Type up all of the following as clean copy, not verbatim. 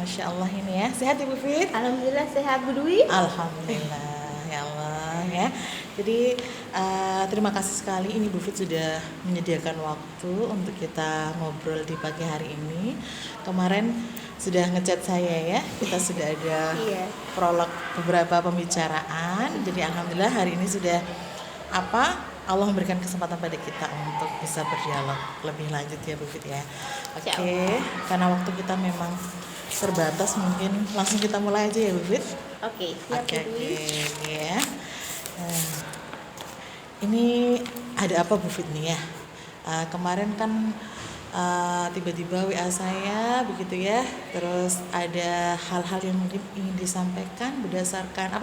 Masya Allah ini ya. Sehat Ibu Fit? Alhamdulillah sehat Bu Dwi. Alhamdulillah ya Allah ya. Jadi terima kasih sekali ini Bu Fit sudah menyediakan waktu untuk kita ngobrol di pagi hari ini. Kemarin sudah ngechat saya ya, kita sudah ada Iya. prolog beberapa pembicaraan. Jadi alhamdulillah hari ini sudah Allah memberikan kesempatan pada kita untuk bisa berdialog lebih lanjut ya Bu Fit ya. Oke, karena waktu kita memang terbatas, mungkin langsung kita mulai aja ya Bu Fit. Oke, siap Oke, Bu Dwi. ya. Nah, ini ada apa Bu Fit nih ya? Kemarin kan tiba-tiba WA saya begitu ya. Terus ada hal-hal yang mungkin ingin disampaikan berdasarkan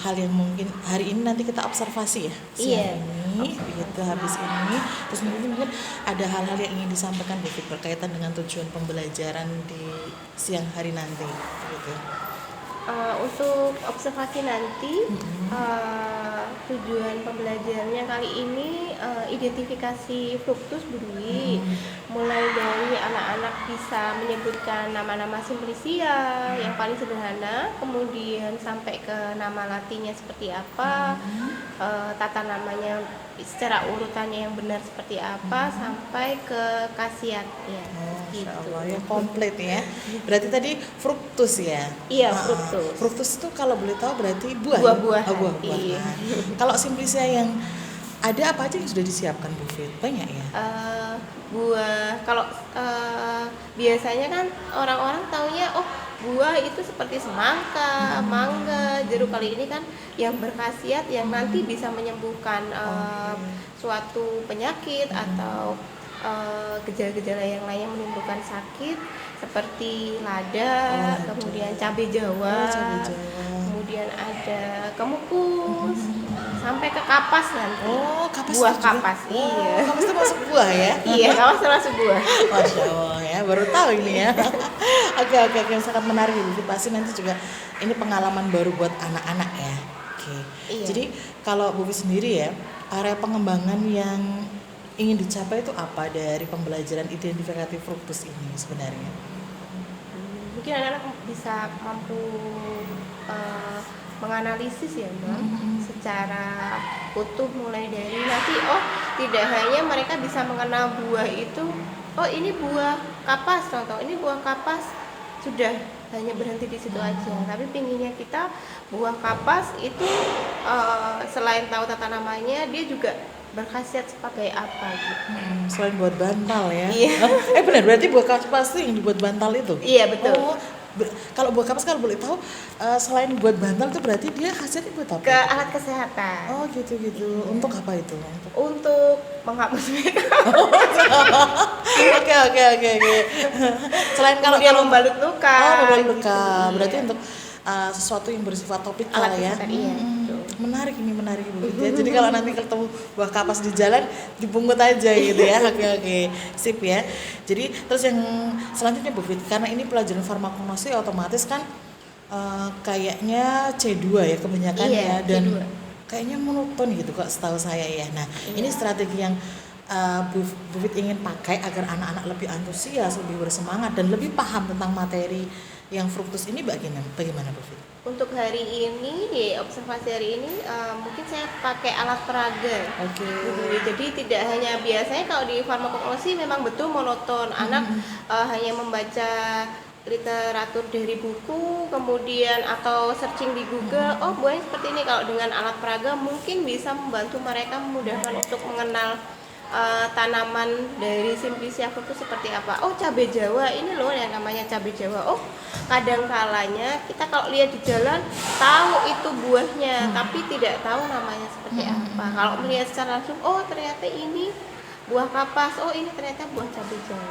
hal yang mungkin hari ini nanti kita observasi ya siang ini begitu habis ini, terus mungkin ada hal-hal yang ingin disampaikan Bu Fit berkaitan dengan tujuan pembelajaran di siang hari nanti begitu. Untuk observasi nanti, tujuan pembelajarannya kali ini identifikasi fruktus Bu Dwi. Mulai dari anak-anak bisa menyebutkan nama-nama simplisia yang paling sederhana, kemudian sampai ke nama latinnya seperti apa, tata namanya secara urutannya yang benar seperti apa, sampai ke khasiatnya. Masya Allah ya, komplit ya. Berarti tadi fruktus ya? Iya, fruktus. Fruktus itu kalau boleh tahu berarti buah. Buah-buahan. Buah-buahan. Iya. Kalau simplisia yang ada apa aja yang sudah disiapkan Bu Fit? Banyak ya? Buah, kalau biasanya kan orang-orang taunya buah itu seperti semangka, mangga, jeruk. Kali ini kan yang berkhasiat yang nanti bisa menyembuhkan suatu penyakit atau gejala-gejala yang lain yang menimbulkan sakit seperti lada, kemudian cabai Jawa, kemudian ada kemukus, sampai ke kapas nanti. Kapas buah juga? kapas, iya. Kapas itu masuk buah ya? Iya, kapas termasuk buah. Masya Allah ya, baru tahu ini ya. Oke, sangat menarik Bu. Pasti nanti juga ini pengalaman baru buat anak-anak ya. Oke. Iya. Jadi kalau Bu Fit sendiri ya, area pengembangan yang ingin dicapai itu apa dari pembelajaran identifikatif fruktus ini sebenarnya? Mungkin anak-anak bisa mampu menganalisis ya Mbak, secara utuh, mulai dari nanti tidak hanya mereka bisa mengenal buah itu, ini buah kapas, contoh ini buah kapas, sudah hanya berhenti di situ aja. Tapi pinginnya kita buah kapas itu selain tahu tata namanya, dia juga berkhasiat sebagai apa gitu. Selain buat bantal ya? Iya. Benar, berarti buah kapas itu yang dibuat bantal itu? Iya, betul. Kalau buah kapas kalau boleh tahu, selain buat bantal itu berarti dia khasiatnya buat apa? Ke alat kesehatan. Oh gitu. Untuk apa itu? Untuk menghapus mereka. Oke. Selain kalau dia membalut luka. Membalut luka. Gitu, Berarti iya. untuk sesuatu yang bersifat topikal Alat ya. kesehatan, iya. Menarik Bu. Jadi kalau nanti ketemu buah kapas di jalan, dipungut aja gitu ya. Oke. Sip ya. Jadi terus yang selanjutnya Bu Fit, karena ini pelajaran farmakologi otomatis kan kayaknya C2 ya kebanyakan ya, dan C2. kayaknya monoton gitu kok setahu saya ya. Nah, ini strategi yang Bu Fit ingin pakai agar anak-anak lebih antusias, lebih bersemangat dan lebih paham tentang materi yang fruktus ini bagaimana Bu Fit? Untuk hari ini, di observasi hari ini, mungkin saya pakai alat peraga. Oke. Jadi tidak hanya biasanya kalau di farmakologi memang betul monoton, anak hanya membaca literatur dari buku, kemudian atau searching di Google, buahnya seperti ini. Kalau dengan alat peraga mungkin bisa membantu mereka, memudahkan untuk mengenal tanaman dari simplisia itu seperti apa. Cabai Jawa ini loh yang namanya cabai Jawa. Kadang kalanya kita kalau lihat di jalan tahu itu buahnya, tapi tidak tahu namanya seperti apa. Kalau melihat secara langsung, ternyata ini buah kapas, ini ternyata buah cabai Jawa.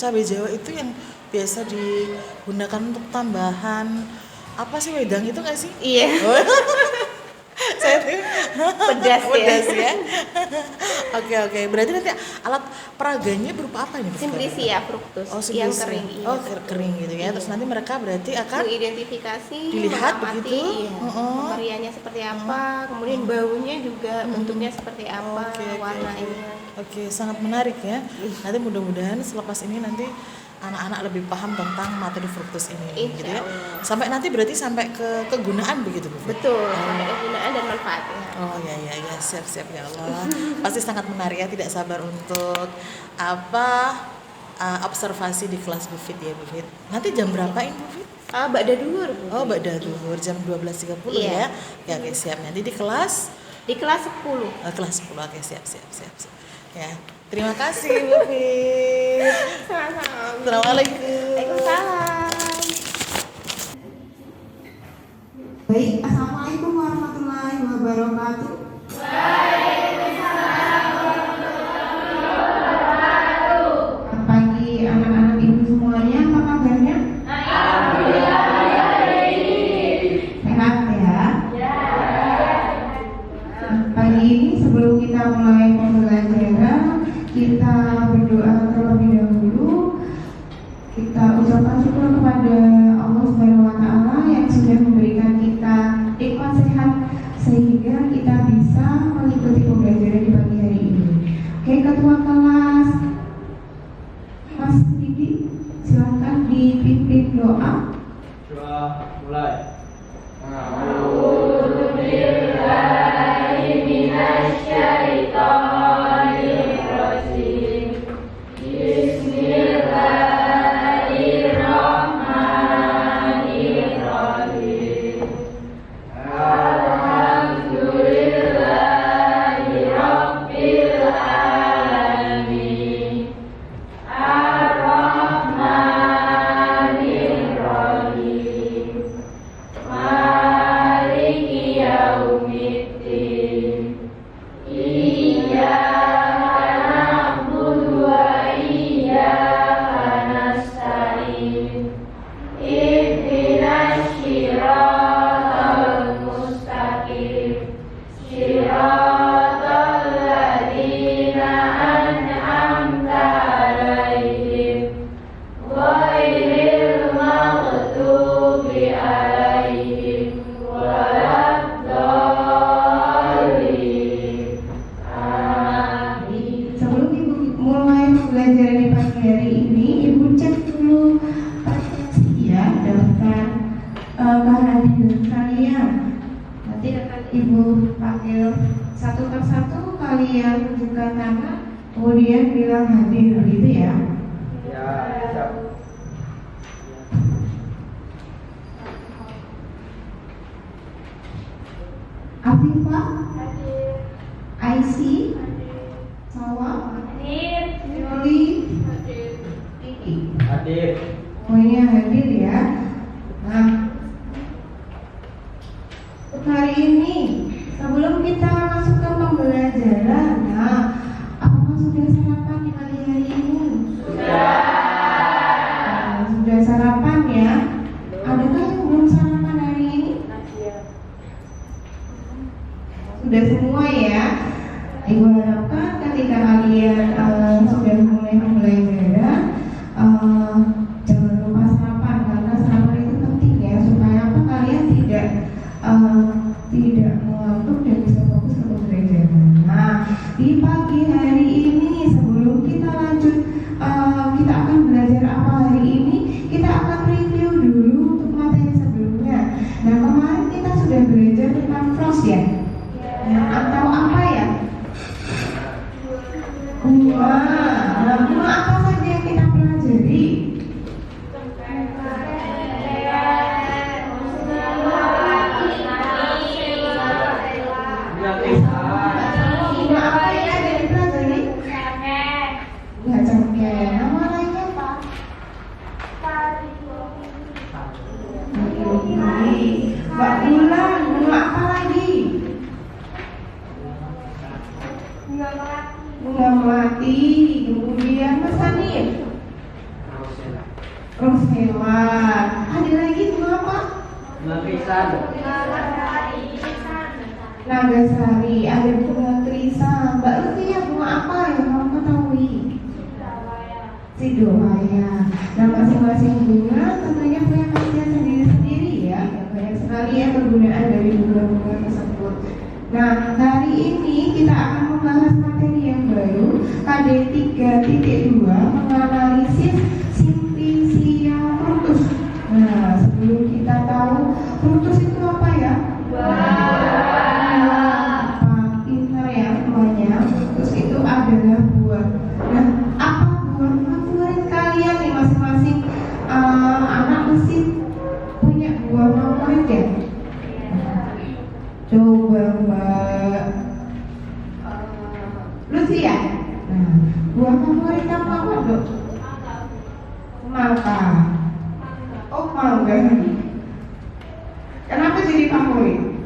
Cabai Jawa itu yang biasa digunakan untuk tambahan apa sih, wedang itu nggak sih? Iya. Saya tuh pedas ya. Oke. Berarti nanti alat peraganya berupa apa ini? Simplisia fruktus yang kering. Kering gitu ya. Terus nanti mereka berarti akan mengidentifikasi, dilihat mengamati, begitu. pemberiannya seperti apa, kemudian baunya juga bentuknya seperti apa, warnanya. Oke, sangat menarik ya. Nanti mudah-mudahan selepas ini nanti anak-anak lebih paham tentang materi fruktus ini gitu ya. Insya Allah. Sampai nanti berarti sampai ke kegunaan begitu Bu Fit? Betul, sampai kegunaan dan manfaatnya. Oh ya siap ya Allah. Pasti sangat menarik ya, tidak sabar untuk observasi di kelas Bu Fit ya Bu Fit. Nanti jam berapa ini Bu Fit? Ba'da duhur, Bu. Oh ba'da duhur jam 12.30 Iya. ya. Oke siap. Nanti di kelas Di kelas 10. kelas 10. Oke siap. Ya. Terima kasih Bu Fit. Sama-sama. Assalamualaikum. Waalaikumsalam. Baik, Assalamualaikum warahmatullahi wabarakatuh. Selamat pagi anak-anak ibu semuanya, apa kabarnya? Sehat ya? Pagi ini sebelum kita mulai pembelajaran, kita berdoa terlebih dahulu. Kita ucapkan syukur kepada Allah Subhanahu wa Ta'ala yang sudah memberikan kita nikmat sehat sehingga kita bisa mengikuti pembelajaran di pagi hari ini. Oke, ketua kelas Mas Didi, silakan dipimpin doa. Doa mulai. Sebelum ibu mulai pembelajaran di pagi hari ini, ibu cek dulu ya daftar kehadiran kalian. Nanti akan ibu panggil satu persatu, kalian tunjukkan nama, kemudian bilang hadir, gitu ya. Ya, siap. Afifah, Aisy, Sawa, Yoli, Kiki. Hadir. Semuanya hadir ya. Nah, untuk hari ini sebelum kita masuk ke pembelajaran, nah, apakah sudah sarapan di pagi hari ini? Sudah sarapan ya. Adakah yang belum sarapan hari ini? Sudah semua ya. Ibu harapkan ketika kalian sudah mulai pembelajaran, jangan lupa sarapan karena sarapan itu penting ya supaya apa kalian tidak mengantuk dan bisa fokus ke pembelajaran. Nah, di pagi hari ini sebelum kita lanjut, kita akan belajar apa hari ini. Kita akan review dulu untuk materi sebelumnya. Nah, kemarin kita sudah belajar tentang frost ya. Atau apa ya? Bunga. Nah, bunga apa saja yang kita pelajari? Bunga apa yang ada dipelajari? Bunga cengkeh. Nama lainnya apa? Mbak Bulan. Bunga apa lagi? Bunga melati. Kemudian Mas Hanif, Rosella. Ada lagi bunga apa? Lapisan. Nagasari. Ada bunga Krisa. Mbak Lutfi, bunga apa yang kamu ketahui? Sidowaya. Nah, masing-masing bunga tentunya punya khasiat sendiri-sendiri ya. Banyak sekali ya kegunaan dari bunga-bunga tersebut. Nah, hari ini kita akan membahas materi yang baru, KD 3.2, menganalisis simptom Dok? Semangka. Oh, mangga. Kenapa jadi favorit?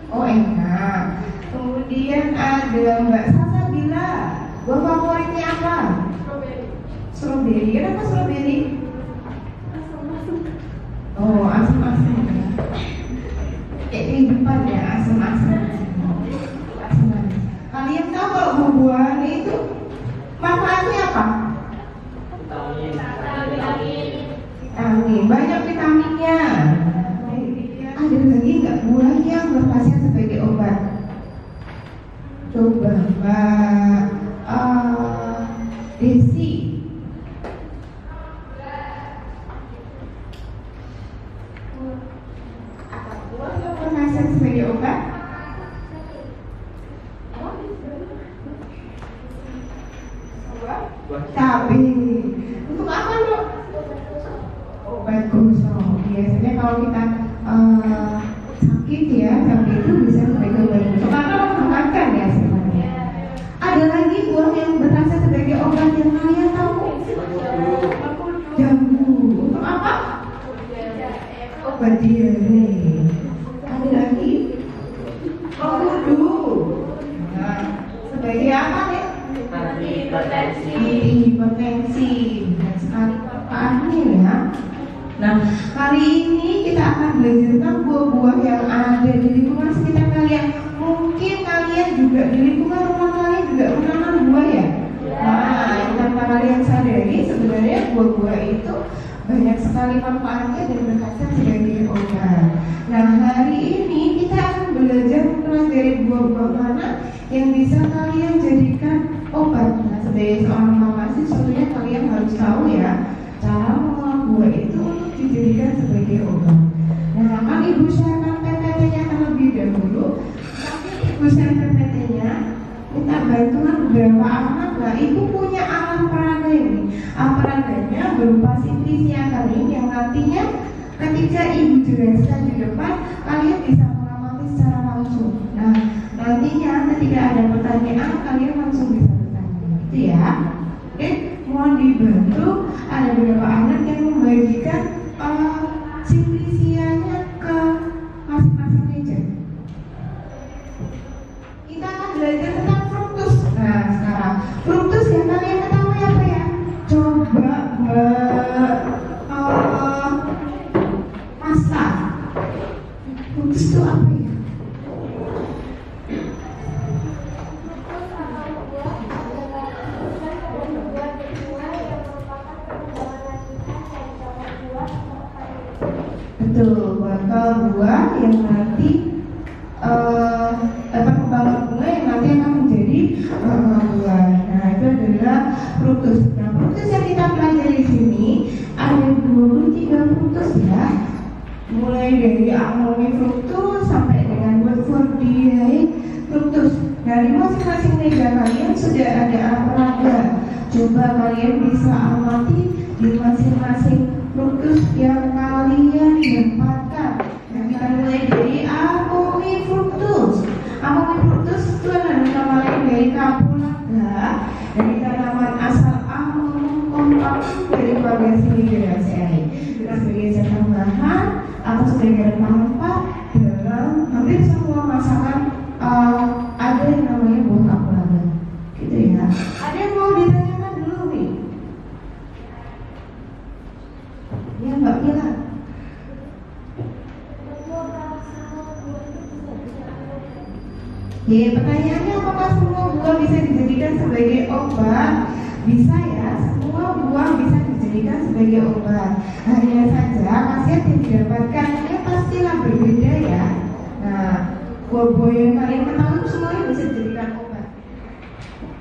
Oh, enak. Kemudian ada Mbak Sasa bilang, buah favoritnya apa? Strawberry. Kenapa strawberry? Oh, asam-asam. Kayak kehidupan ya, asam-asam. Asam. Kalian tahu kalau buah-buahan itu manfaatnya apa? Vitamin. Banyak vitaminnya. Ada lagi nggak buah yang berkhasiat sebagai obat? Coba Mbak Desi. Buah yang berkhasiat sebagai obat? Cabai. Untuk apa Dok? Obat gosok. Biasanya kalau kita sakit ya, cabai itu bisa sebagai obat gosok. Karena orang makan ya sebenarnya. Ada lagi buah yang berasa sebagai obat yang kalian tahu? Jambu. Untuk apa? Obat diare. Ada lagi? Mengkudu. Nah, sebagai apa ya? Hipertensi. Dan sekali manfaatnya ya. Nah, kali ini kita akan belajar tentang buah-buah yang ada di lingkungan sekitar kalian. Mungkin kalian juga di lingkungan rumah kalian juga menanam buah ya. Nah, yang tanpa kalian sadari sebenarnya buah-buah itu banyak sekali manfaatnya dan berkhasiat sebagai obat. Nah, hari ini kita akan belajar mempelajari buah-buah mana yang bisa kalian jadikan obat. Nah, sebagai seorang farmasi, tentunya kalian harus tahu ya cara mengolah buah itu untuk dijadikan sebagai obat. Nah, akan Ibu sharekan PPT-nya terlebih dahulu. Sambil Ibu share PPT-nya, minta bantuan beberapa anak. Nah, Ibu punya alat peraga ini. Alat peraganya berupa simplisia kering yang nantinya ketika Ibu jelaskan di depan, kalian bisa mengamati secara langsung. Nah, nantinya ketika ada pertanyaan, kalian langsung bisa bertanya. Gitu ya. Oke, mohon dibantu. Ada beberapa anak yang membagikan simplisianya ke masing-masing meja. Kita akan belajar tentang fruktus. Nah, sekarang fruktus yang kalian ketahui apa ya? Coba masak. Fruktus itu apa ya? Betul, bakal buah yang nanti perkembangan bunga yang nanti akan menjadi buah. Nah, itu adalah fruktus. Nah, fruktus yang kita pelajari di sini ada 23 fruktus ya. Mulai dari almond fruktus sampai dengan Woodfordiae fruktus. Nah, di masing-masing meja kalian sudah ada alat peraga. Coba kalian bisa amati di masing-masing fruktus yang kalian dapatkan. Nah, kita mulai dari almond fruktus. Almond fruktus itu adalah nama lain dari Capulaga, dari tanaman asal almond kompak dari keluarga Sylviaceae. Kita sebagai zat tambahan atau sebagai rempah-rempah dalam hampir semua masakan ada yang namanya buah Capulaga. Gitu ya. Ada yang mau ditanyakan dulu nih? Ya, Mbak Mila. Ya, pertanyaannya apakah semua buah bisa dijadikan sebagai obat? Bisa ya, semua buah bisa dijadikan sebagai obat. Hanya saja khasiat yang didapatkannya pastilah berbeda ya. Nah, buah-buah yang kalian ketahui semuanya bisa dijadikan obat.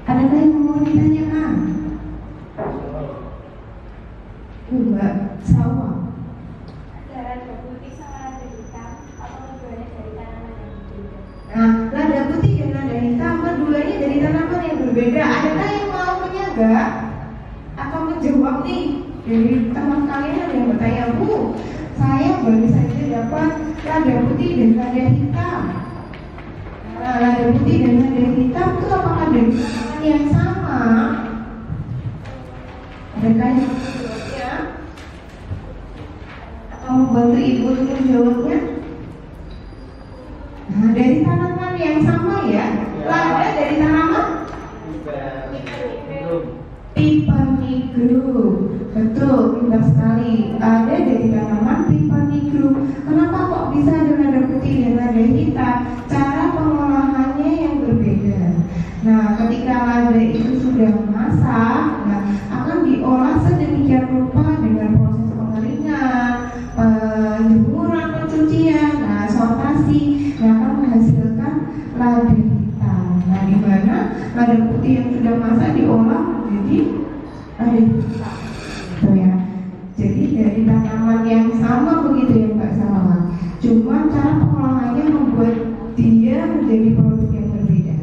Adakah yang mau ditanyakan? Mbak Sawa. Lada putih sama lada hitam atau keduanya dari tanaman yang berbeda? Nah, lada putih dan lada hitam keduanya dari tanaman yang berbeda. Adakah yang mau menyangga atau menjawab nih? Dari teman kalian ada yang bertanya, Bu, saya baru saja dapat lada putih dan lada hitam. Nah, lada putih dan lada hitam itu apakah dari tanaman yang sama? sama? Adakah yang menjawabnya? Atau membantu ibu untuk menjawabnya? Nah, dari tanaman yang sama ya. Lada dari tanaman pipa nigrum. Betul, pintar sekali. Ada dari tanaman pipa nigrum. Kenapa kok bisa ada lada putih dan lada hitam? Cara pengolahannya yang berbeda. Nah, ketika lada itu sudah masak, nah, akan diolah sedemikian rupa dengan proses pengeringan, penjemuran, pencucian, nah, sortasi, yang akan menghasilkan lada hitam. Nah, di mana lada putih yang sudah masak diolah menjadi lada hitam. Gitu ya. Jadi dari tanaman yang sama begitu ya Mbak Salwa. Cuma cara pengolahannya membuat dia menjadi produk yang berbeda.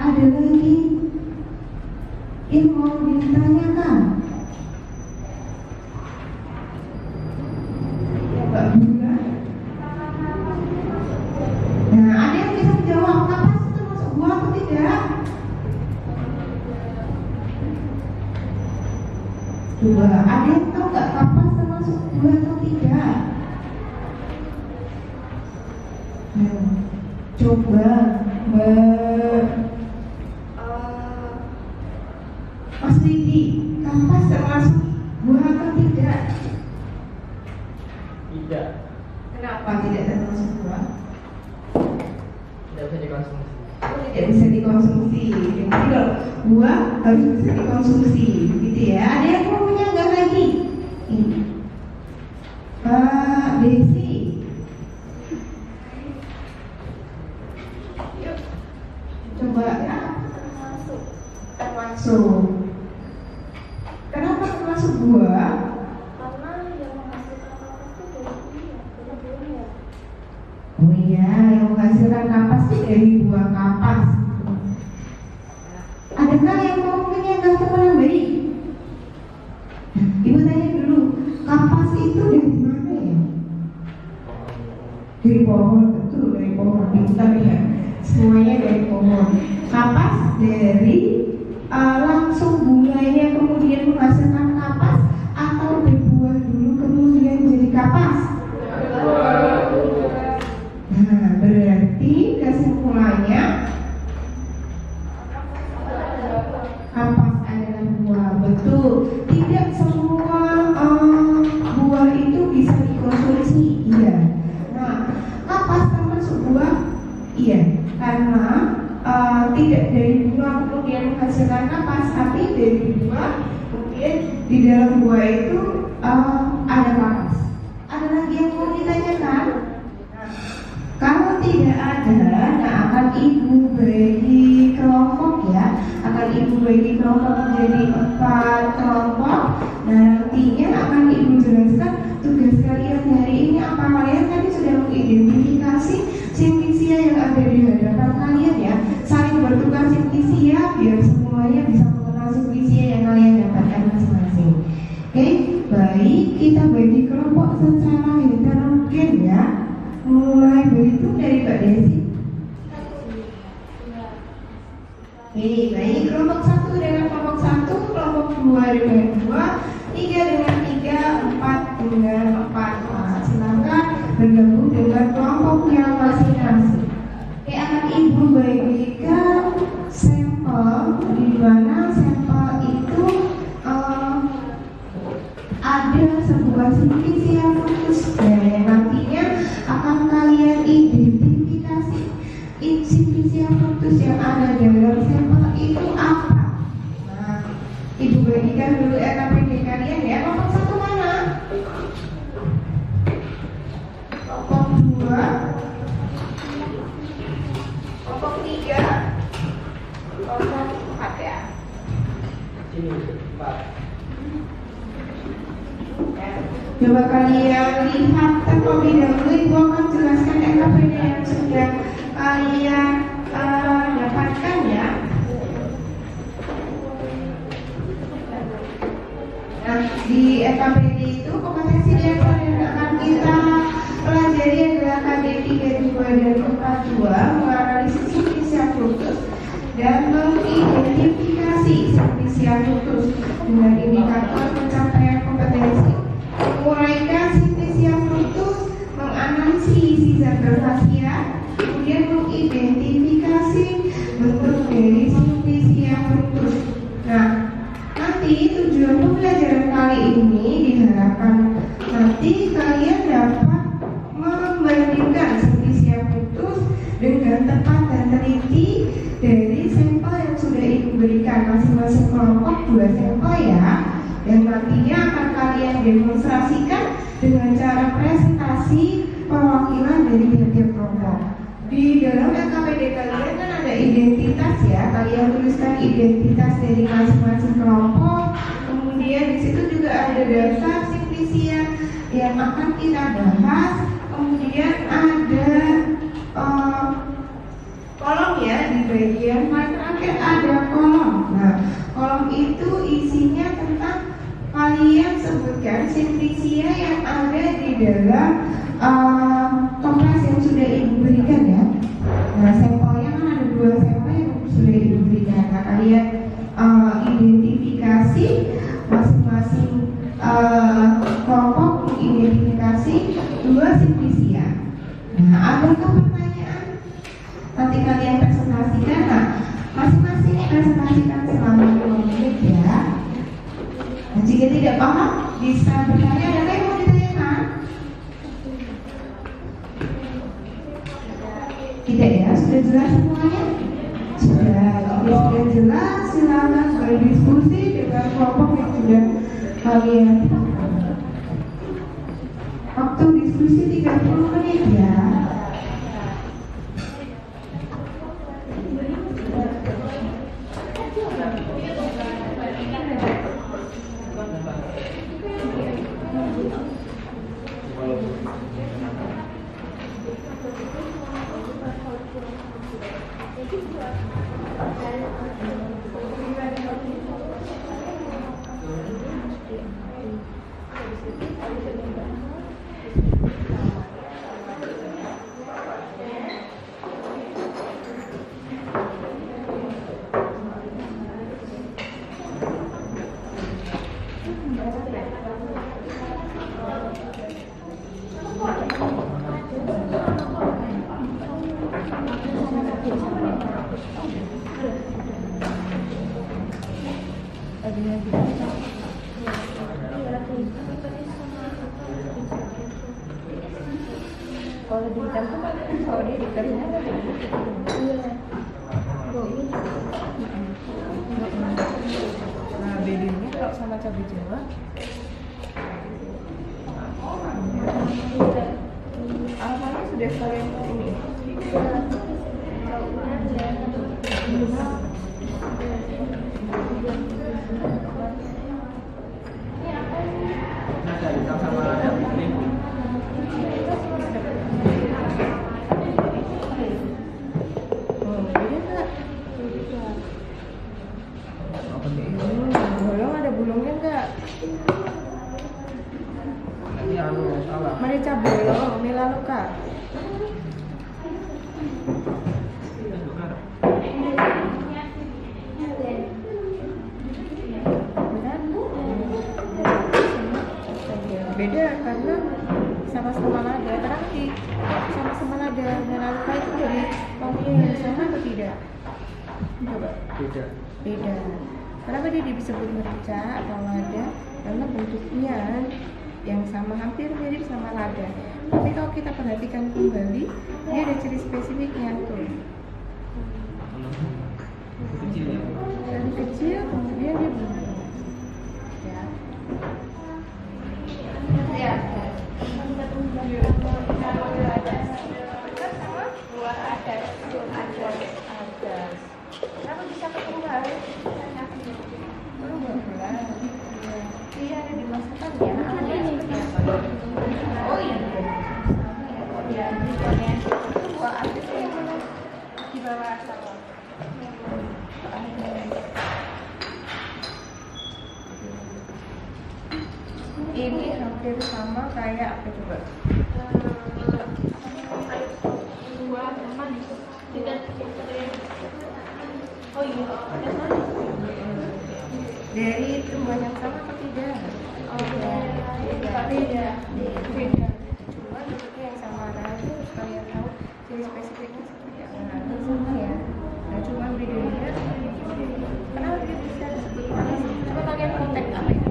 Ada lagi yang mau ditanyakan? Ya Mbak Bunda. Nah, ada yang bisa menjawab kapas itu termasuk buah atau tidak? Coba, ada yang tahu nggak kapas termasuk buah atau tidak? Coba, Mbak Mas Didi, kapas termasuk buah atau tidak? Tidak. Kenapa tidak termasuk buah? Tidak bisa dikonsumsi. Tidak bisa dikonsumsi. Jadi kalau buah harus bisa dikonsumsi, gitu ya. Ada yang mau menyanggah lagi? Ini, Pak Desi. Yuk, coba ya. Termasuk. Kenapa termasuk buah? Karena yang menghasilkan kapas itu dari buah. Oh iya, yang menghasilkan kapas itu dari buah kapas. Adakah yang mau menyanggah teman bayi? Ibu tanya dulu, kapas itu dari mana ya? Dari pohon, betul dari pohon. Pintar ya, semuanya dari pohon. Kapas dari langsung bunganya kemudian menghasilkan kapas atau berbuah dulu kemudian jadi kapas? Nah, berarti kesimpulannya kapas adalah buah. Betul. Tidak semua buah itu bisa dikonsumsi. Iya. Nah, kapas termasuk buah? Iya. Karena tidak dari bunga kemudian menghasilkan kapas, tapi dari buah kemudian di dalam buah itu ada kapas. Ada lagi yang mau ditanyakan? Kalau tidak ada, nah akan ibu bagi kelompok ya, akan ibu bagi kelompok menjadi 4 kelompok. Nah, nantinya akan ibu jelaskan tugas kalian hari ini apa. Kalian tadi sudah mengidentifikasi simfisia yang ada di hadapan kalian ya, saling bertukar simfisia biar semuanya bisa mengenal simfisia yang kalian dapatkan masing-masing. Oke, baik, kita bagi kelompok secara heterogen ya. Mulai berhitung dari Mbak Desi. Baik, kelompok 1 dengan kelompok 1, kelompok 2 dengan 2, 3 dengan 3, 4 dengan 4. Nah, silakan bergabung dengan kelompoknya masing-masing. Oke, akan ibu bagikan sampel di mana sampel itu ada sebuah simfisia fokus yang nantinya akan kalian identifikasi simfisia fokus yang ada dalam sampel itu apa. Nah, ibu bagikan dulu RKPD kalian ya. Kelompok 1 mana? Kelompok 2, kelompok 3, kelompok 4 ya. Sini, Pak. Coba kalian lihat terlebih dahulu, ibu akan jelaskan RKPD yang sudah kalian dapatkan ya. Nah, di RKPD itu kompetensi dasar yang akan kita pelajari adalah KD 32 dan 42, menganalisis simfisia fructus dan siap putus dengan indikator pencapaian kompetensi, menguraikan sintesia putus, menganalisis isi zat berkhasiat, kemudian mengidentifikasi bentuk dari sintesia putus. Nah, nanti tujuan pembelajaran kali ini diharapkan nanti kalian dapat membandingkan sintesia putus dengan tepat dan teliti dari sampel yang sudah ibu berikan masing-masing kelompok 2 sampel ya, yang nantinya akan kalian demonstrasikan dengan cara presentasi perwakilan dari tiap-tiap kelompok. Di dalam LKPD kalian kan ada identitas ya, kalian tuliskan identitas dari masing-masing kelompok. Kemudian di situ juga ada daftar simplisia yang akan kita bahas. Kemudian ada kolom ya, di bagian paling terakhir ada kolom. Nah, kolom itu isinya tentang kalian sebutkan simplisia yang ada di dalam toples yang sudah ibu berikan ya. Nah, sampelnya kan ada 2 sampel yang sudah ibu berikan. Nah, kalian identifikasi masing-masing kelompok, mengidentifikasi 2 simplisia. Nah, adakah pertanyaan? Nanti kalian presentasikan. Nah, masing-masing presentasikan selama 5 menit ya. Nah, jika tidak paham bisa bertanya. Ada yang mau ditanyakan? Tidak ya, sudah jelas semuanya? Sudah, jika sudah jelas silakan berdiskusi dengan kelompok yang sudah kalian. Waktu diskusi 30 menit ya. Kalau di hitam tuh kalau di hitamnya ada nah bedanya kalau sama cabai jawa alfanya sudah kalian ini Ada hitam sama ada putih. bolong ada bulungnya enggak? Ini anu salah. Merica bolong, Melaleuca. Beda karena sama-sama lada. Terakhir sama-sama lada. Melaleuca itu dari wanginya yang sama atau tidak? Coba. Beda. Beda. Kenapa dia disebut merica atau lada? Karena bentuknya yang sama, hampir mirip sama lada. Tapi kalau kita perhatikan kembali, dia ada ciri spesifiknya tuh. Kecil ya. Dari kecil, kemudian dia berubah. Ya. Ya. Sama buah adas. Kenapa bisa ketunggal? Iya, ada di masakan ya. Oh iya. Ya, buah adas yang mana? Di bawah sawah. Ini hampir sama kayak apa coba? Buah manis. Oh iya, Dari tumbuhan yang sama atau tidak? Oh, beda. Beda. Cuma bentuknya yang sama. Nah, itu harus kalian tahu ciri spesifiknya seperti apa. Sama ya. Nah, cuma bedanya kenapa dia bisa disebut panas? Coba kalian kontak apa ya?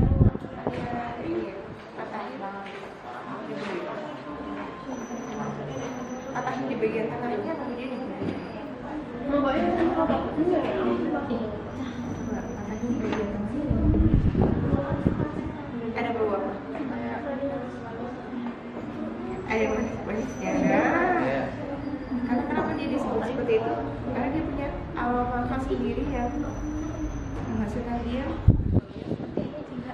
Patahin di bagian tengahnya, kemudian di bagian ada bau apa? Ada manis ya. Karena kenapa dia disebut seperti itu? Karena dia punya aroma khas sendiri yang menghasilkan dia.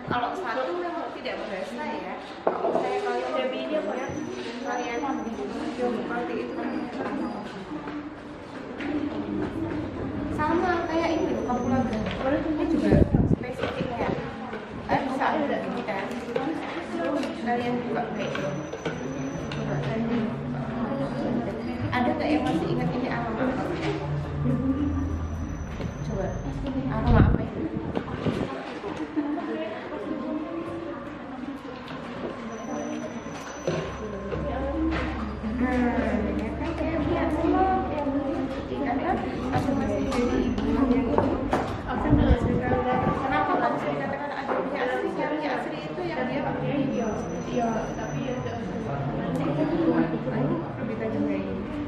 Kalau satu tidak berasa ya. Kalau saya kalian lebihnya banyak kalian seperti itu sama kayak ini kapulaga. Ini juga spesifik ya. Bisa ada gitu kan. Kalian buka baik. Ada nggak yang masih ingat ini aroma apa? Coba aroma apa itu?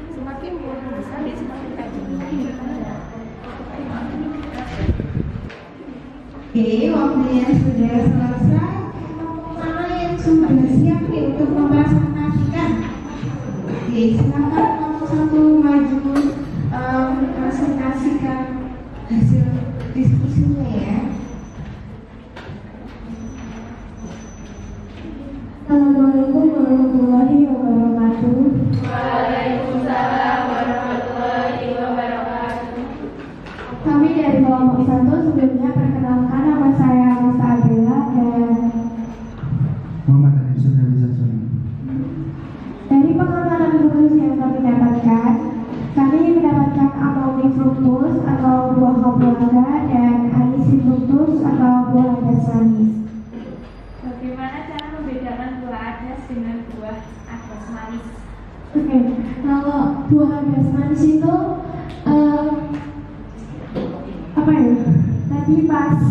Semakin buah besar dia semakin tajam. Oke, waktunya sudah selesai. Mana yang sudah siap nih untuk mempresentasikan? Oke, silakan nomor satu maju mempresentasikan hasil diskusinya ya. Assalamualaikum warahmatullahi wabarakatuh. Waalaikumsalam warahmatullahi wabarakatuh. Kami dari kelompok 1 sebelumnya perkenalkan nama saya Musa Abela dan Muhammad Arif Sudrawi Sassoni. dari pengamatan khusus yang kami dapatkan, kami mendapatkan Amomi fructus atau buah kapulaga dan Anisi fructus atau buah adas manis. Bagaimana cara membedakan buah adas dengan buah adas manis? Oke, kalau buah adas manis itu apa ya? Tadi pas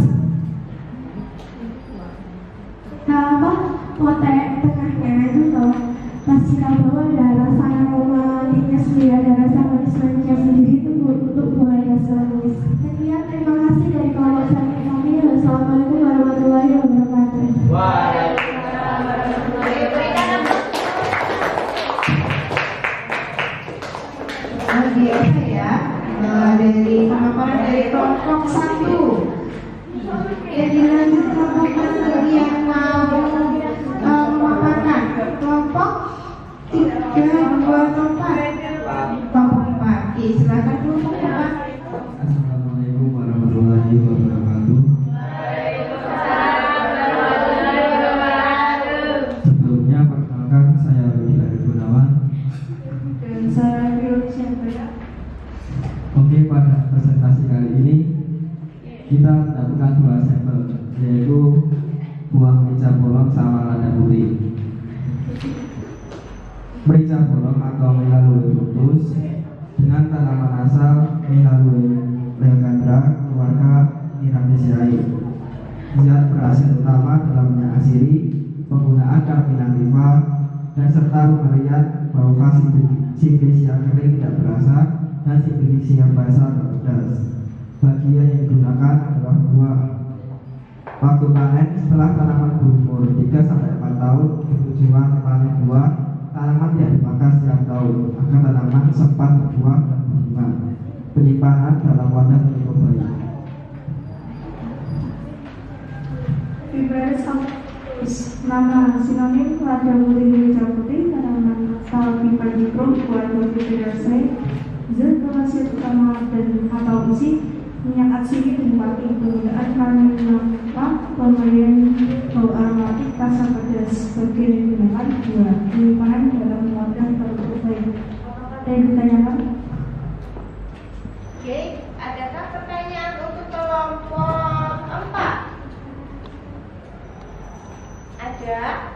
potek tengahnya itu tuh pas kita bawa ada rasa aromatiknya sendiri, ada rasa manis-manisnya sendiri itu untuk buah adas manis. Sekian, terima kasih dari kelompok santri kami. Wassalamualaikum warahmatullahi wabarakatuh. Waalaikumsalam warahmatullahi wabarakatuh. Luar biasa ya. Dari pemaparan dari kelompok 1. Yang dilanjut kelompok yang mau memaparkan kelompok 3, 2, 4. Kelompok 4. Oke, silakan kelompok 4. Assalamualaikum warahmatullahi wabarakatuh. Sebelumnya perkenalkan saya Rudi Arif Gunawan. Dan saya Firul Chandra. Oke, pada presentasi kali ini kita mendapatkan 2 sampel, yaitu buah merica bolong sama lada putih. Merica bolong atau Melaleuca fructus dengan tanaman asal Melaleuca keluarga Myrtaceae. Zat berhasil utama dalam minyak asiri, penggunaan carminativa, dan serta lumarian bau khas Simplicia kering tidak berasa dan Simplicia basah tak pedas. Bagian yang digunakan adalah buah. Waktu panen setelah tanaman berumur 3-4 tahun, tujuan panen buah, tanaman tidak dimakan setiap tahun agar tanaman sempat berbuah dan berbunga. Penyimpanan dalam wadah cukup baik. Nama sinonim lada putih merica putih, tanaman asal Vipagicum keluarga Viperaceae. Zat penghasil utama dan atau isi minyak asiri menikmati penggunaan carminativa, pemberian bau aromatik, rasa pedas. Bagian yang digunakan buah, penyimpanan dalam wadah tertutup baik. Ada yang ditanyakan? Oke, adakah pertanyaan untuk kelompok 4? ada?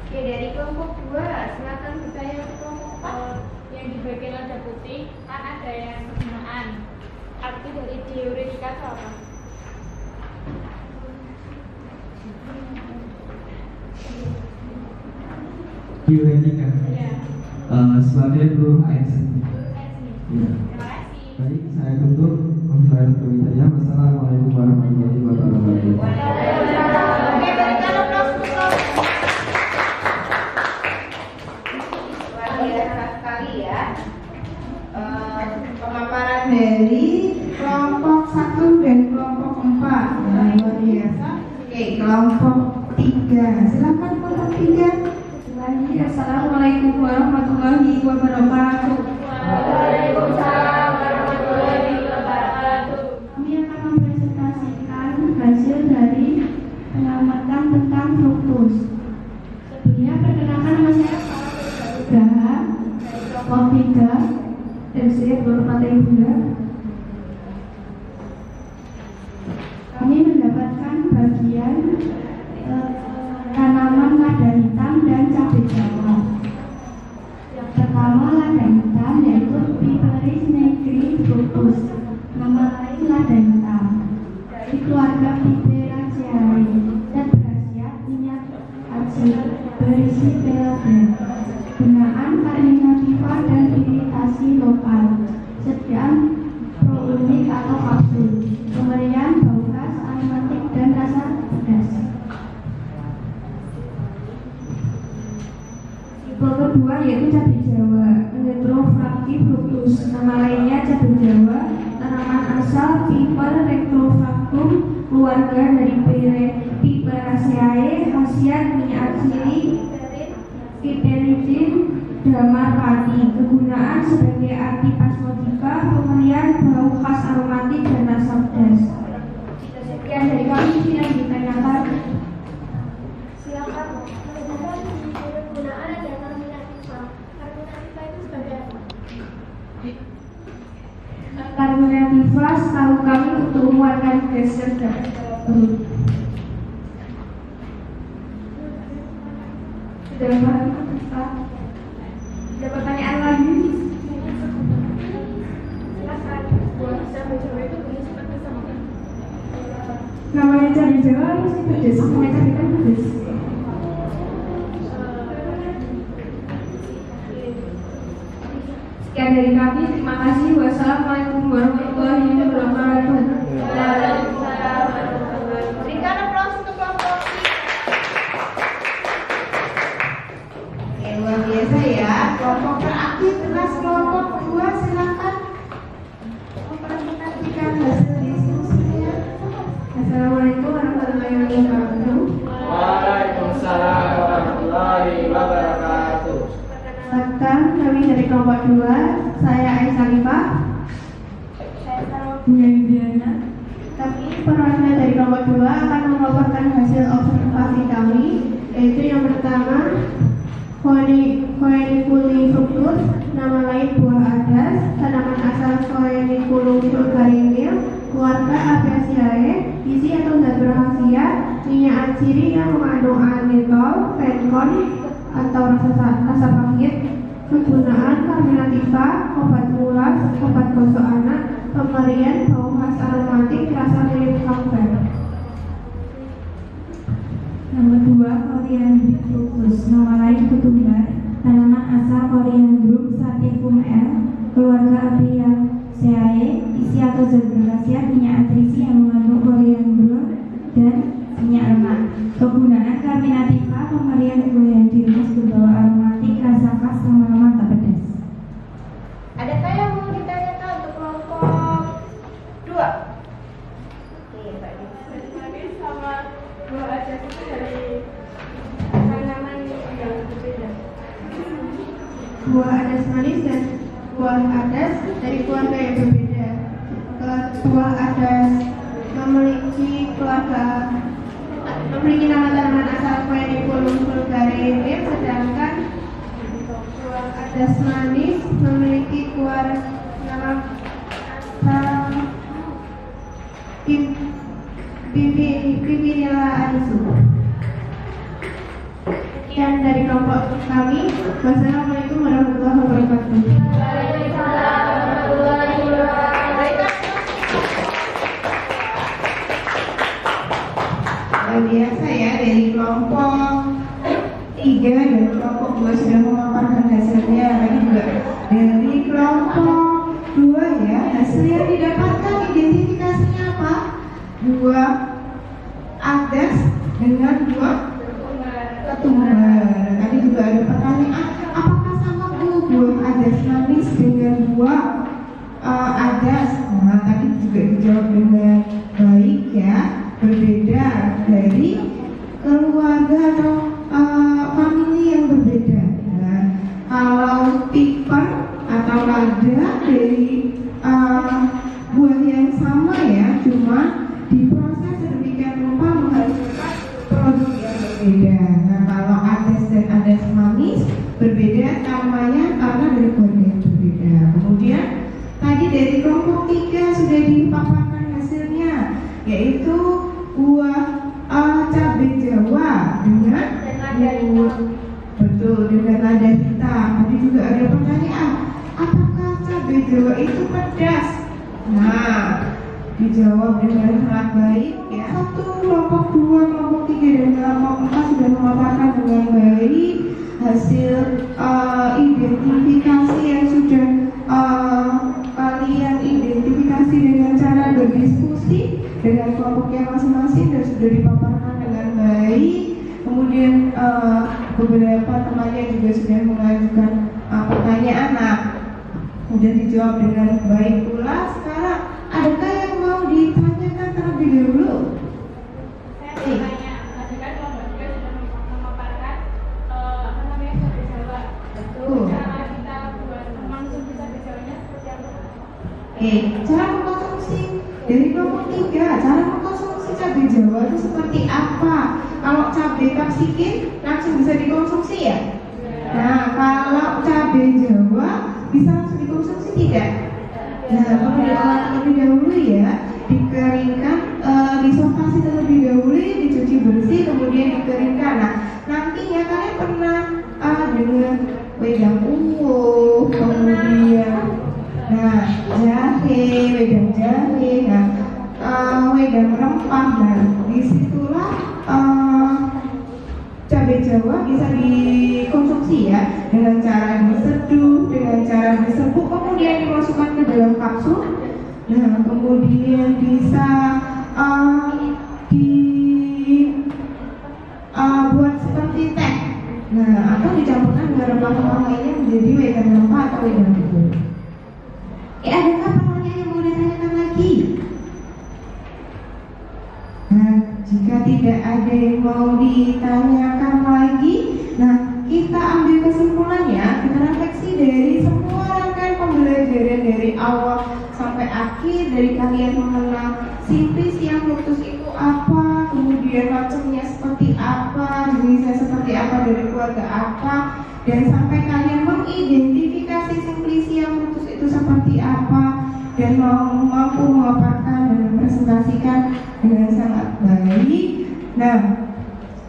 Oke, dari kelompok 2, silakan bertanya ke kelompok 4. Yang di bagian lada putih kan ada yang kegunaan. Arti dari diuretika itu apa? Diuretika. Ya. Sebagai peluru air seni. Ya. Terima kasih. Baik, saya tutup. Wassalamualaikum warahmatullahi wabarakatuh. Oke, berikan aplaus untuk kelompok. Luar biasa sekali ya. Pemaparan dari kelompok 1 dan kelompok 4. Nah, luar biasa. Oke, kelompok 3. Silakan kelompok 3. Assalamualaikum warahmatullahi wabarakatuh. Waalaikumsalam warahmatullahi wabarakatuh. Kami akan mempresentasikan hasil dari pengamatan tentang fruktus. Sebelumnya perkenalkan nama saya Udaha kelompok 3 dan saya bermata Bunda. Kami mendapatkan bagian tanaman lada hitam dan cabai Jawa. Yang pertama lada hitam yaitu Piperis nigrifructus, nama lain lada hitam, dari keluarga Piperaceae. Zat berkhasiat minyak arsen berisi pelagen, gunaan karminativa dan iritasi lokal, sediaan prounik atau kapsul, pemberian bau khas, aromatik dan rasa pedas. Tipe kedua yaitu cabai Jawa, Retrofractifructus, nama lainnya cabai Jawa, tanaman asal Piper rectrofractum, keluarga dari Piperaceae, khasiat minyak ciri, piperidin, damar padi, kegunaan sebagai antipasmodika, pemberian bau khas aromatik dan rasa pedas. Sekian dari kami, tidak ditanyakan. Silakan. Penggunaan ada karminativa. Karminativa itu sebagai apa? Karminativa setahu kami untuk mengeluarkan gas sedap perut. Sudah paham? Ada pertanyaan lagi? Silakan. Buah cabai Jawa itu punya sifat bersama. Namanya cabai Jawa harus pedas, namanya cabai kan pedas. Sekian dari kami, terima kasih. Wassalamualaikum warahmatullahi wabarakatuh. Berikan aplaus untuk kelompok 3. Oke, luar biasa ya. Kelompok terakhir kelas kelompok 2, silakan mempresentasikan hasil diskusinya. Assalamualaikum warahmatullahi wabarakatuh. Waalaikumsalam warahmatullahi wabarakatuh. Perkenalkan, kami dari kelompok 2, saya Aisyah Lifah. Buya Yudiana. Kami perwakilan dari kelompok 2 akan memaparkan hasil observasi kami, yaitu yang pertama Phoeniculi-fructus, nama lain buah adas, tanaman asal Phoeniculum vulgarinil, keluarga Apiaceae, isi atau zat berkhasiat minyak atsiri yang mengandung anetol, penkon atau rasa pahit, kegunaan karminativa, obat mulas, obat gosok anak, pemberian bau khas aromatik, rasa mirip kamfer. Yang kedua, Coriandrifructus, nama lain ketumbar, tanaman asal Coriandrum sativum L, keluarga Apiaceae, isi atau zat berkhasiat minyak atrisi yang mengandung coriandrol dan minyak lemak. Kegunaan karminativa, pemberian coriandrus berbawa aromatik, rasa khas, lama-lama tak pedas. Adakah yang mau ditanyakan untuk kelompok 2? Oke, Mbak Dini. Sama buah adas itu dari tanaman yang berbeda. Buah adas manis dan buah adas dari keluarga yang berbeda. Buah adas memiliki nama tanaman asal Phoeniculum vulgarinil, sedangkan buah adas manis memiliki nama Pipinila Anisu. Sekian dari kelompok kami. Wassalamualaikum warahmatullahi wabarakatuh. Luar biasa ya, dari kelompok 3 dan kelompok 2 sudah memaparkan hasilnya. Tadi juga dari kelompok 2 ya, hasil yang didapatkan identifikasinya apa? 2 adas dengan 2 ketumbar. Tadi juga ada pertanyaan, apakah sama buah adas manis dengan buah adas? Nah, tadi juga dijawab dengan baik ya, berbeda dari keluarga atau famili yang berbeda. Nah, kalau piper atau lada dari buah yang sama ya, cuma diproses sedemikian rupa menghasilkan produk yang berbeda. Nah, kalau adas dan adas manis berbeda namanya karena dari keluarga yang berbeda. Kemudian tadi dari kelompok 3 sudah dipaparkan hasilnya, yaitu buah cabai Jawa dengan betul dengan lada hitam. Tadi juga ada pertanyaan, apakah cabai Jawa itu pedas? Nah, dijawab dengan sangat baik ya. Kelompok 2, kelompok 3 dan kelompok 4 sudah memaparkan dengan baik hasil identifikasi yang sudah kalian identifikasi dengan cara berdiskusi dengan kelompoknya masing-masing dan sudah dipaparkan dengan baik. Kemudian beberapa temannya juga sudah mengajukan pertanyaan, nah sudah dijawab dengan baik pula. Sekarang adakah yang mau ditanyakan terlebih dahulu? Saya bertanya, tadi kan kelompok 3 sudah memaparkan cabai Jawa. Betul. Cara kita buat mengkonsumsi cabai Jawanya seperti apa? Cara mengkonsumsi dari kelompok 3, cara mengkonsumsi cabai Jawa itu seperti apa? Kalau cabai kapsikin langsung bisa dikonsumsi ya? Nah, kalau cabai Jawa bisa langsung dikonsumsi tidak? Nah, perlu diolah terlebih dahulu ya, dikeringkan, disopasi terlebih dahulu, dicuci bersih, kemudian dikeringkan. Nah, nantinya kalian pernah dengan wedang ungu, kemudian jahe, wedang jahe, wedang rempah. Nah, disitulah cabai Jawa bisa dikonsumsi ya, dengan cara diseduh, dengan cara disepuh, kemudian dimasukkan ke dalam kapsul. Nah, kemudian bisa buat seperti teh. Nah, atau dicampurkan dengan rempah-rempah lainnya menjadi wedang rempah atau wedang ungu. Adakah pertanyaan yang mau ditanyakan lagi? Nah, jika tidak ada yang mau ditanyakan lagi, nah kita ambil kesimpulannya, kita refleksi dari semua rangkaian pembelajaran dari awal sampai akhir, dari kalian mengenal simplisia fructus itu apa, kemudian macamnya seperti apa, jenisnya seperti apa, dari keluarga apa, dan sampai kalian mengidentifikasi simplisia fructus itu seperti apa dan mampu memaparkan dan mempresentasikan dengan sangat baik. Nah,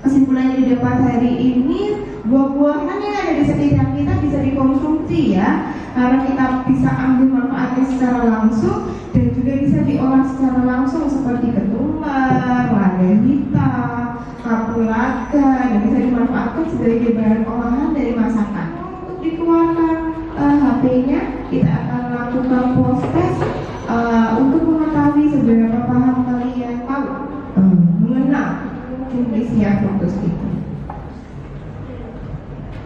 kesimpulan yang didapat hari ini, buah-buahan yang ada di sekitar kita bisa dikonsumsi ya, karena kita bisa ambil manfaatnya secara langsung dan juga bisa diolah secara langsung seperti ketumbar, lada hitam, kapulaga, dan bisa dimanfaatkan sebagai bahan olahan dari masakan. Untuk dikeluarkan HP-nya, kita akan lakukan post test untuk mengetahui seberapa paham kalian tahu mengenal simplisia fructus itu.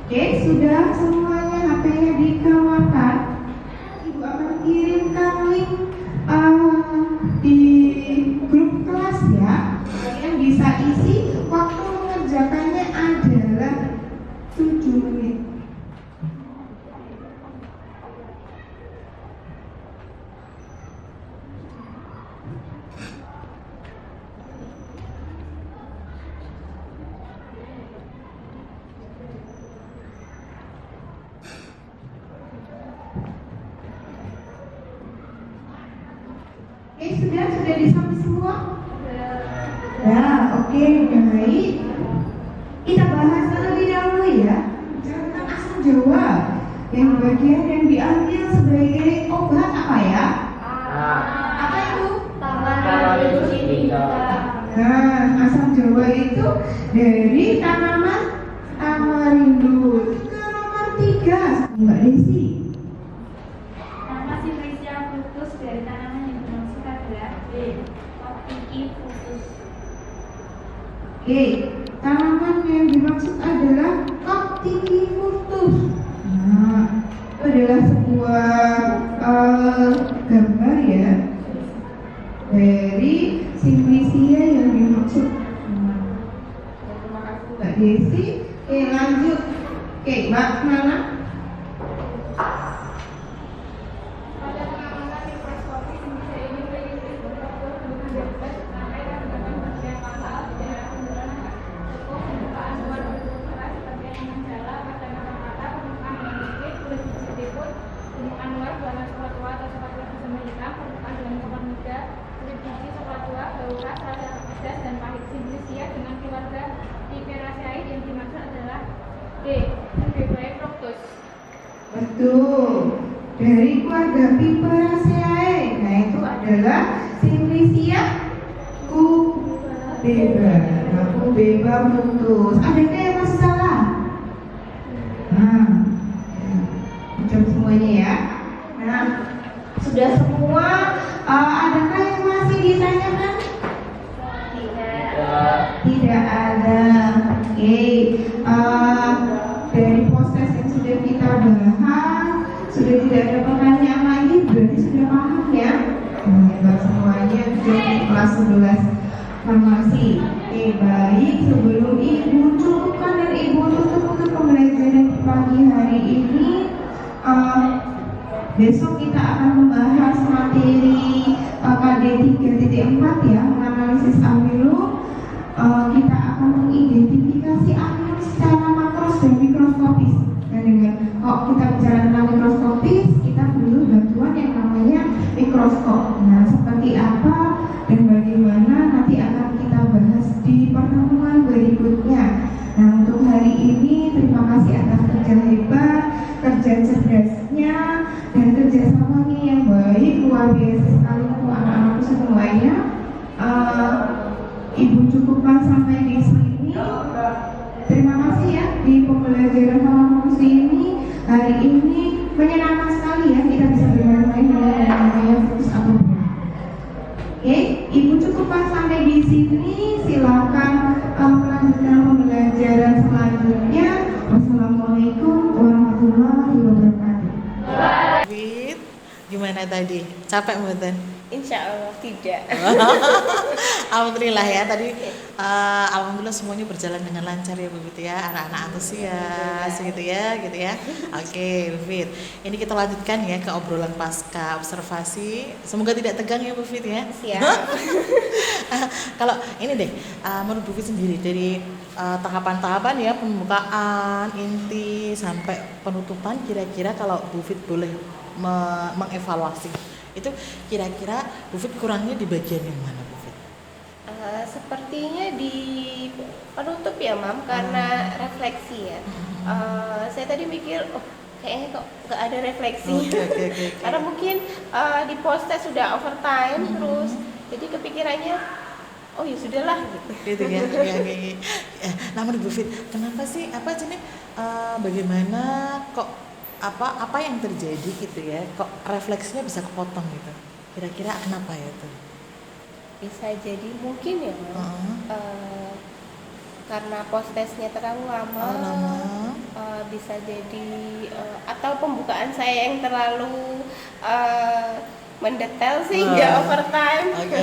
Oke, sudah semuanya HP-nya dikeluarkan. Ibu akan kirimkan link di grup kelas ya. Kalian bisa isi, waktu mengerjakannya adalah 7 menit. Oke, sudah disambung semua? Nah, oke, baik. Kita bahas terlebih dahulu ya tentang asam jawa yang bagian yang diambil sebagai obat apa ya? Apa itu? Nah, asam jawa itu dari tanaman tamarindo. Ke nomor 3, Mbak Desi. Nama Silvesia fructus dari tanaman yang dimaksud adalah B. Optiki fructus. Oke, tanaman yang dimaksud adalah Optiki fructus. Nah, itu adalah sebuah gambar ya dari Simplicia yang dimaksud. Terima kasih Mbak Desi. Oke, lanjut. Oke, Mbak mana? Pada pengamatan mikroskopis bisa ini memiliki beberapa bentuk sampai dan dengan bagian pangkal di daerah pembunuhan cukup pembukaan luar bentuk keras seperti yang menjala pada mata permukaan yang sedikit kulit sedikit permukaan luar berwarna coklat tua atau coklat tua bersama hitam permukaan dengan coklat muda kulit biji coklat tua bau keras rasa pedas dan pahit. Simplicia dengan keluarga Piperaceae yang dimaksud adalah D. Bebae fructus. Betul. Dari keluarga Piperaceae. Nah, itu adalah Simplicia cubeba. Nah, cubeba fructus. Adakah yang masih salah? Nah, ucap semuanya ya. Nah, sudah semua. Adakah yang masih ditanyakan? Tidak ada. Oke. Dari proses yang sudah kita bahas, sudah tidak ada pertanyaan lagi, berarti sudah paham ya. Hebat semuanya sudah di kelas 11 farmasi. Oke, baik. Sebelum Ibu cukupkan dan Ibu tutup untuk pembelajaran pagi hari ini, besok kita akan membahas materi KD 3.4 ya, menganalisis amilo. Kita akan mengidentifikasi amilo secara makros dan mikroskopis. Dan dengan kita bicara tentang mikroskopis, kita perlu bantuan yang namanya mikroskop. Nah, seperti apa dan bagaimana nanti akan kita bahas di pertemuan berikutnya. Nah, untuk hari ini terima kasih atas kerja hebat, kerja cerdasnya, dan kerjasamanya yang baik, luar biasa sekali untuk anak-anakku semuanya. Ibu cukupkan sampai di sini. Terima kasih ya di pembelajaran farmakologi ini. Hari ini menyenangkan sekali ya, kita bisa bermain-main dengan yang namanya fokus atau buah. Oke, Ibu cukupkan sampai di sini. Silakan melanjutkan pembelajaran selanjutnya. Wassalamualaikum warahmatullahi wabarakatuh. Wit, gimana tadi? Capek mboten? Insya Allah tidak. Alhamdulillah ya tadi alhamdulillah semuanya berjalan dengan lancar ya Bu Fit ya, anak-anak antusias gitu ya. Oke, Bu Fit. Ini kita lanjutkan ya ke obrolan pasca observasi. Semoga tidak tegang ya Bu Fit ya. Siap. Kalau ini deh, menurut Bu Fit sendiri dari tahapan-tahapan ya, pembukaan, inti sampai penutupan, kira-kira kalau Bu Fit boleh mengevaluasi itu kira-kira Bu Fit kurangnya di bagian yang mana Bu Fit? Sepertinya di penutup ya Mam, karena refleksi ya. Saya tadi mikir, kayaknya kok nggak ada refleksi. Okay. Karena mungkin di post test sudah overtime terus, jadi kepikirannya, oh ya sudahlah gitu. Gitu ya. Nah menurut Bu Fit, kenapa sih bagaimana kok apa yang terjadi gitu ya, kok refleksinya bisa kepotong gitu, kira-kira kenapa ya itu? Bisa jadi mungkin ya karena post testnya terlalu lama. Bisa jadi atau pembukaan saya yang terlalu mendetail sehingga overtime. Oke.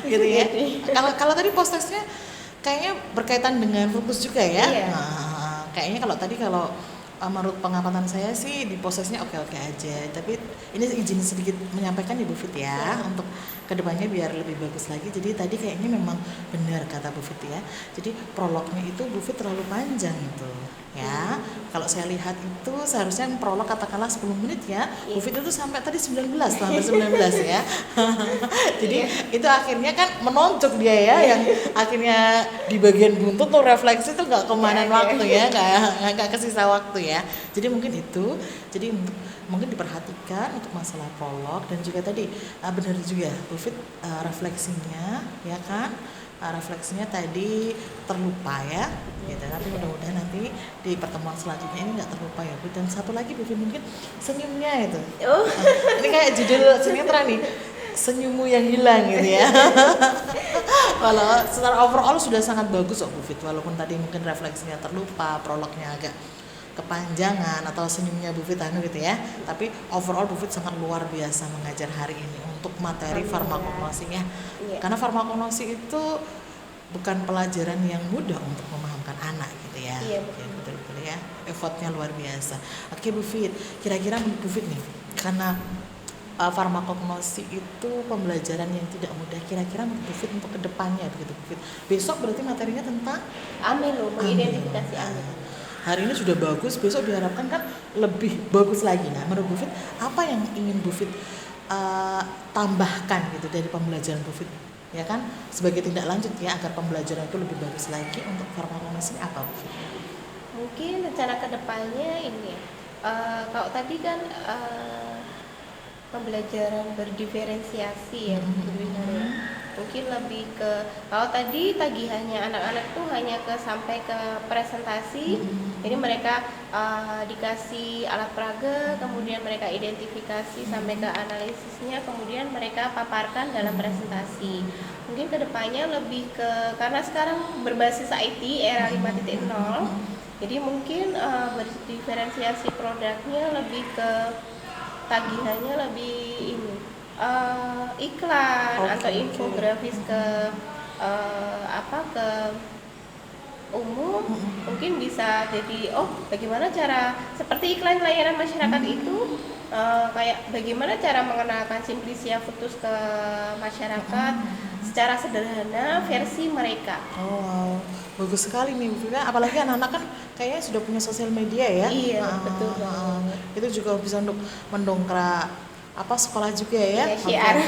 Gitu ya. Kalau tadi post testnya kayaknya berkaitan dengan fokus juga ya. Iya. Kayaknya kalau menurut pengamatan saya sih di prosesnya oke-oke aja, tapi ini izin sedikit menyampaikan ya Bu Fit ya, untuk kedepannya biar lebih bagus lagi. Jadi tadi kayaknya memang benar kata Bu Fit ya, jadi prolognya itu Bu Fit terlalu panjang itu. ya. Kalau saya lihat itu seharusnya prolog katakanlah 10 menit ya. Bu Fit itu sampai tadi 19 ya. Jadi itu akhirnya kan menonjok dia ya, yang akhirnya di bagian buntut tuh refleksi tuh nggak kemana waktu ya, nggak kesisa waktu ya. Jadi mungkin itu, jadi mungkin diperhatikan untuk masalah prolog, dan juga tadi benar juga Bu Fit refleksinya ya kan. Refleksinya tadi terlupa ya, gitu. Tapi mudah-mudahan nanti di pertemuan selanjutnya ini nggak terlupa ya Bu. Dan satu lagi Bu, mungkin senyumnya itu. Ini kayak judul sinetron nih, senyummu yang hilang gitu ya. Walau secara overall sudah sangat bagus kok Bu Fit, walaupun tadi mungkin refleksinya terlupa, prolognya agak kepanjangan atau senyumnya Bu Fit gitu ya. Tapi overall Bu Fit sangat luar biasa mengajar hari ini untuk materi farmakognosi-nya. Karena farmakognosi itu bukan pelajaran yang mudah untuk memahamkan anak gitu ya. Iya, betul ya. Effortnya luar biasa. Oke Bu Fit, kira-kira Bu Fit nih, karena farmakognosi itu pembelajaran yang tidak mudah. Kira-kira Bu Fit untuk kedepannya begitu Bu Fit. Besok berarti materinya tentang mengidentifikasi amil. Hari ini sudah bagus, besok diharapkan kan lebih bagus lagi. Nah, menurut Bu Fit, apa yang ingin Bu Fit tambahkan gitu dari pembelajaran Bu Fit? Ya kan, sebagai tindak lanjut ya, agar pembelajaran itu lebih bagus lagi untuk farmakognosi apa Bu Fit? Mungkin rencana kedepannya ini ya, kalau tadi kan pembelajaran berdiferensiasi ya, mungkin lebih ke, kalau tadi tagihannya anak-anak tuh hanya sampai ke presentasi, jadi mereka dikasih alat peraga, kemudian mereka identifikasi sampai ke analisisnya, kemudian mereka paparkan dalam presentasi. Mungkin kedepannya lebih ke, karena sekarang berbasis IT era 5.0, jadi mungkin berdiferensiasi produknya lebih ke tagihannya lebih ini iklan atau infografis ke ke umum, mungkin bisa jadi bagaimana cara seperti iklan layanan masyarakat itu, kayak bagaimana cara mengenalkan Simplicia Futus ke masyarakat secara sederhana versi mereka. Wow, bagus sekali nih Bu. Apalagi anak-anak kan kayaknya sudah punya sosial media ya. Iya, betul banget. Itu juga bisa untuk mendongkrak sekolah juga ya. Syiar.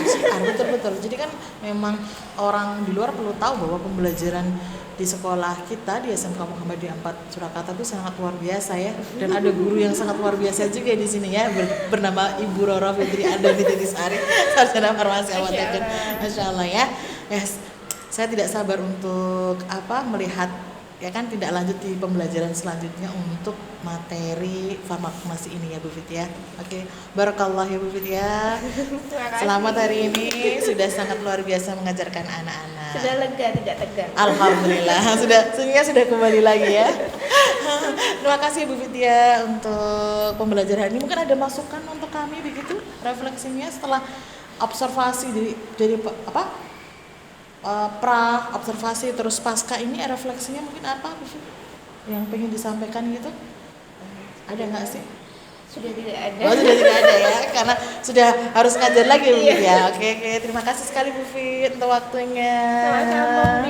Betul. Jadi kan memang orang di luar perlu tahu bahwa pembelajaran di sekolah kita di SMK Muhammadiyah 4 Surakarta itu sangat luar biasa ya. Dan ada guru yang sangat luar biasa juga di sini ya, bernama Ibu Roro Fitri Ada Sari, sarjana farmasi apoteker. Masya Allah ya. Yes. Saya tidak sabar untuk melihat ya kan tindak lanjut di pembelajaran selanjutnya untuk materi farmakognosi ini ya Bu Fit ya. Oke, barakallah ya Bu Fit ya. Selamat hari ini sudah sangat luar biasa mengajarkan anak-anak. Sudah lega, tidak tegang. Alhamdulillah, sudah kembali lagi ya. Terima kasih Bu Fit ya untuk pembelajaran ini. Mungkin ada masukan untuk kami begitu refleksinya setelah observasi dari observasi terus pasca ini, refleksinya mungkin apa Bu Fit yang pengen disampaikan gitu? Ada nggak sih? Sudah tidak ada. Sudah tidak ada ya, karena sudah harus ngajar lagi Bu Fit ya. Oke, terima kasih sekali Bu Fit untuk waktunya. Sama-sama.